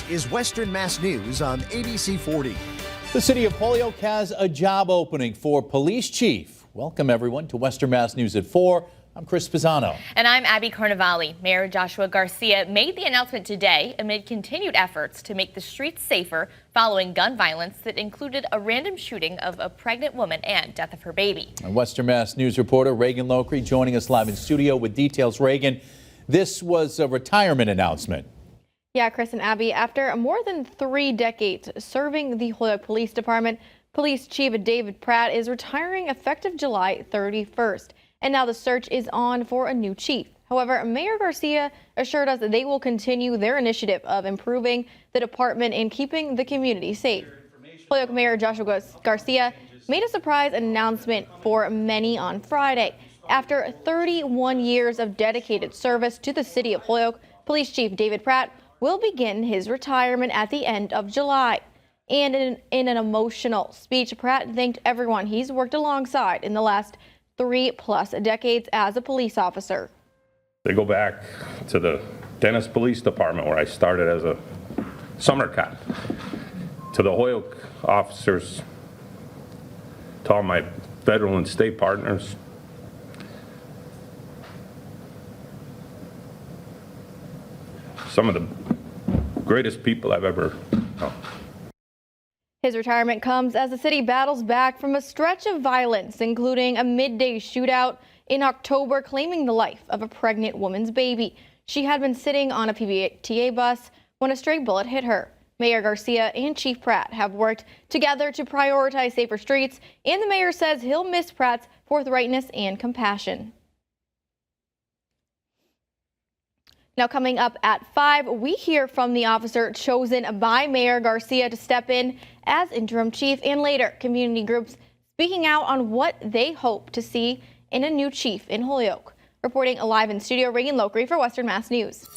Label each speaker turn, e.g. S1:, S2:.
S1: is Western Mass News on ABC 40.
S2: The city of Holyoke has a job opening for police chief. Welcome everyone to Western Mass News at 4. I'm Chris Pisano.
S3: And I'm Abby Carnevale. Mayor Joshua Garcia made the announcement today amid continued efforts to make the streets safer following gun violence that included a random shooting of a pregnant woman and death of her baby.
S2: And Western Mass News reporter Reagan Lockery joining us live in studio with details. Reagan, this was a retirement announcement.
S4: Yeah, Chris and Abby, after more than 3 decades serving the Holyoke Police Department, Police Chief David Pratt is retiring effective July 31st. And now the search is on for a new chief. However, Mayor Garcia assured us that they will continue their initiative of improving the department and keeping the community safe. Holyoke Mayor Joshua Garcia made a surprise announcement for many on Friday. After 31 years of dedicated service to the city of Holyoke, Police Chief David Pratt will begin his retirement at the end of July. And in an emotional speech, Pratt thanked everyone he's worked alongside in the last 3+ decades as a police officer.
S5: They go back to the Dennis Police Department where I started as a summer cop, to the Holyoke officers, to all my federal and state partners. Some of the greatest people I've ever known.
S4: His retirement comes as the city battles back from a stretch of violence, including a midday shootout in October claiming the life of a pregnant woman's baby. She had been sitting on a PBTA bus when a stray bullet hit her. Mayor Garcia and Chief Pratt have worked together to prioritize safer streets, and the mayor says he'll miss Pratt's forthrightness and compassion. Now coming up at 5, we hear from the officer chosen by Mayor Garcia to step in as interim chief, and later community groups speaking out on what they hope to see in a new chief in Holyoke. Reporting live in studio, Reagan Lockery for Western Mass News.